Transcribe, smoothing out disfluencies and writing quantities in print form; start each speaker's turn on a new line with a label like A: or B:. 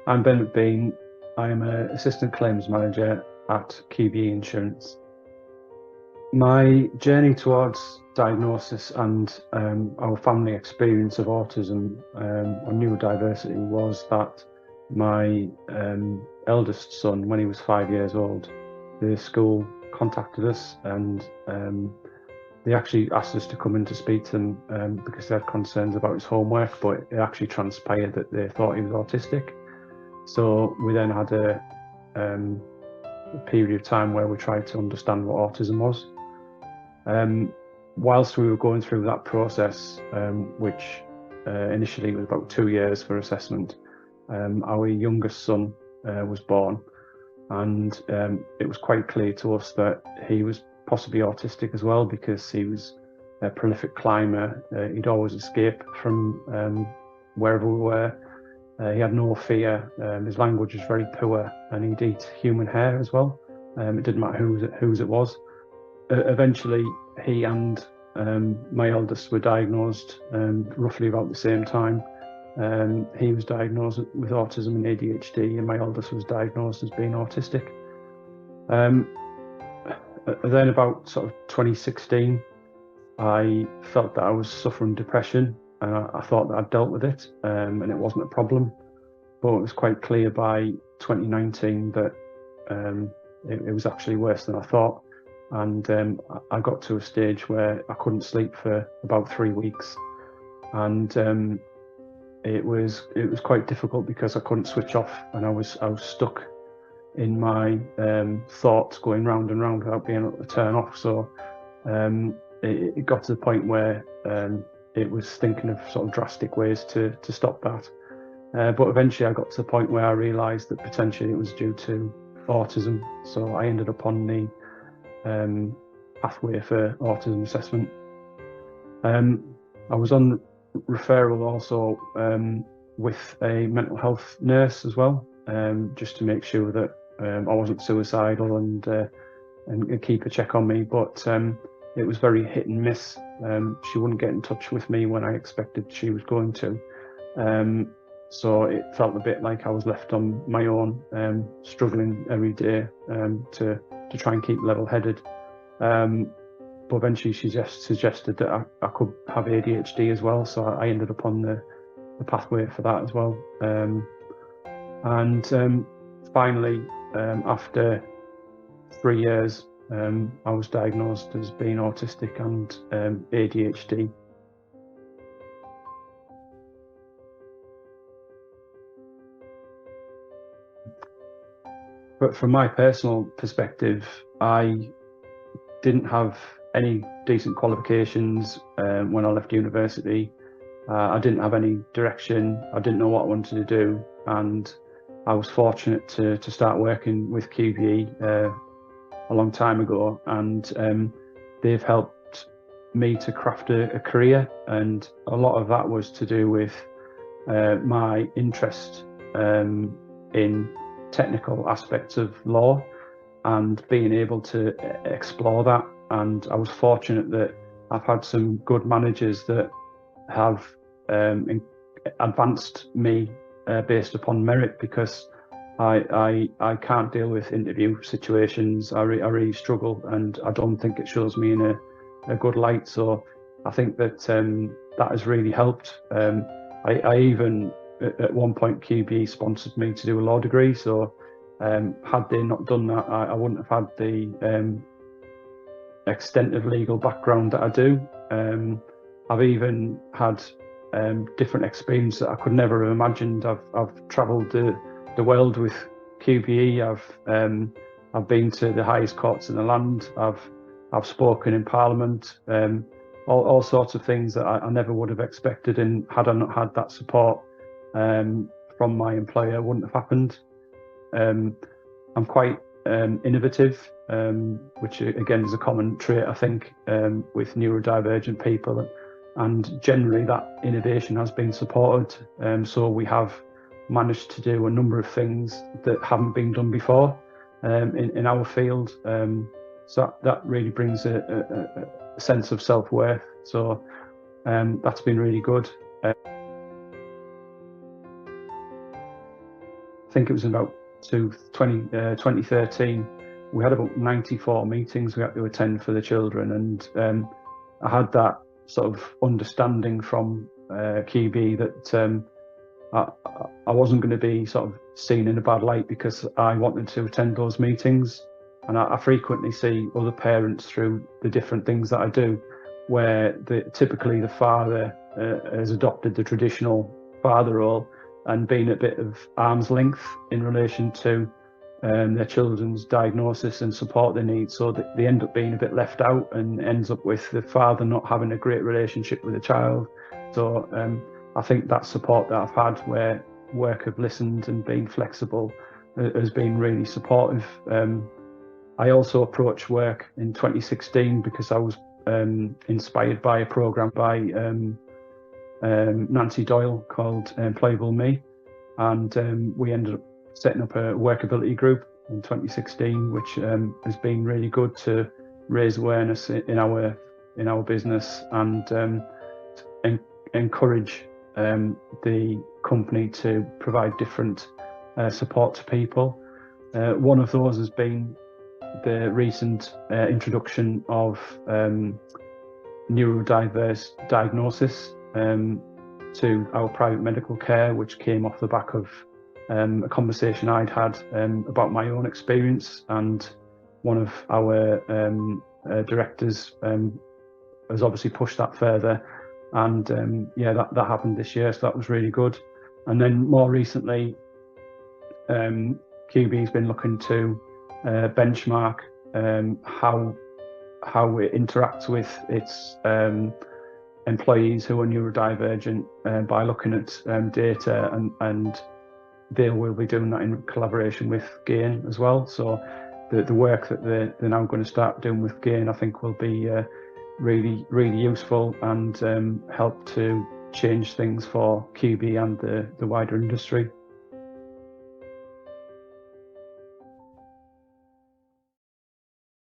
A: I'm Ben McBean. I am an Assistant Claims Manager at QBE Insurance. My journey towards diagnosis and our family experience of autism or neurodiversity was that my eldest son, when he was 5 years old, the school contacted us and they actually asked us to come in to speak to him because they had concerns about his homework, but it actually transpired that they thought he was autistic. So we then had a period of time where we tried to understand what autism was. Whilst we were going through that process, which initially was about 2 years for assessment, our youngest son was born, and it was quite clear to us that he was possibly autistic as well, because he was a prolific climber. He'd always escape from wherever we were. He had no fear. His language was very poor, and he'd eat human hair as well. It didn't matter whose it was. Eventually, he and my eldest were diagnosed roughly about the same time. He was diagnosed with autism and ADHD, and my eldest was diagnosed as being autistic. Then about sort of 2016, I felt that I was suffering depression. I thought that I'd dealt with it and it wasn't a problem, but it was quite clear by 2019 that it was actually worse than I thought. And I got to a stage where I couldn't sleep for about 3 weeks, and it was quite difficult because I couldn't switch off, and I was stuck in my thoughts going round and round without being able to turn off. So it got to the point where it was thinking of sort of drastic ways to stop that. But eventually I got to the point where I realised that potentially it was due to autism. So I ended up on the pathway for autism assessment. I was on referral also with a mental health nurse as well, just to make sure that I wasn't suicidal and keep a check on me. But it was very hit and miss. She wouldn't get in touch with me when I expected she was going to. So it felt a bit like I was left on my own, struggling every day to try and keep level-headed. But eventually she just suggested that I could have ADHD as well, so I ended up on the pathway for that as well. And finally, after 3 years, I was diagnosed as being autistic and ADHD. But from my personal perspective, I didn't have any decent qualifications when I left university. I didn't have any direction. I didn't know what I wanted to do, and I was fortunate to start working with QBE a long time ago, and they've helped me to craft a career, and a lot of that was to do with my interest in technical aspects of law and being able to explore that. And I was fortunate that I've had some good managers that have advanced me based upon merit, because I can't deal with interview situations. I really struggle, and I don't think it shows me in a good light. So I think that that has really helped. I even at one point QBE sponsored me to do a law degree, so had they not done that, I wouldn't have had the extent of legal background that I do. I've even had different experience that I could never have imagined. I've travelled the world with QBE. I've been to the highest courts in the land. I've spoken in Parliament. All sorts of things that I never would have expected, and had I not had that support from my employer, wouldn't have happened. I'm quite innovative, which again is a common trait, I think, with neurodivergent people, and generally that innovation has been supported. So we have managed to do a number of things that haven't been done before in our field. So that really brings a sense of self-worth. So that's been really good. think it was about 2013, we had about 94 meetings we had to attend for the children, and I had that sort of understanding from QBE that I wasn't going to be sort of seen in a bad light because I wanted to attend those meetings. And I frequently see other parents through the different things that I do, where typically the father has adopted the traditional father role and been a bit of arm's length in relation to their children's diagnosis and support they need, so that they end up being a bit left out and ends up with the father not having a great relationship with the child. So I think that support that I've had, where work have listened and been flexible, has been really supportive. I also approached work in 2016 because I was inspired by a program by Nancy Doyle called Employable Me, and we ended up setting up a workability group in 2016, which has been really good to raise awareness in our business and encourage the company to provide different support to people. One of those has been the recent introduction of neurodiverse diagnosis to our private medical care, which came off the back of a conversation I'd had about my own experience, and one of our directors has obviously pushed that further, and yeah, that happened this year, so that was really good. And then more recently, QBE's been looking to benchmark how it interacts with its employees who are neurodivergent by looking at data, and they will be doing that in collaboration with GAIN as well. So the work that they're now going to start doing with GAIN, I think, will be really useful and help to change things for QBE and the wider industry.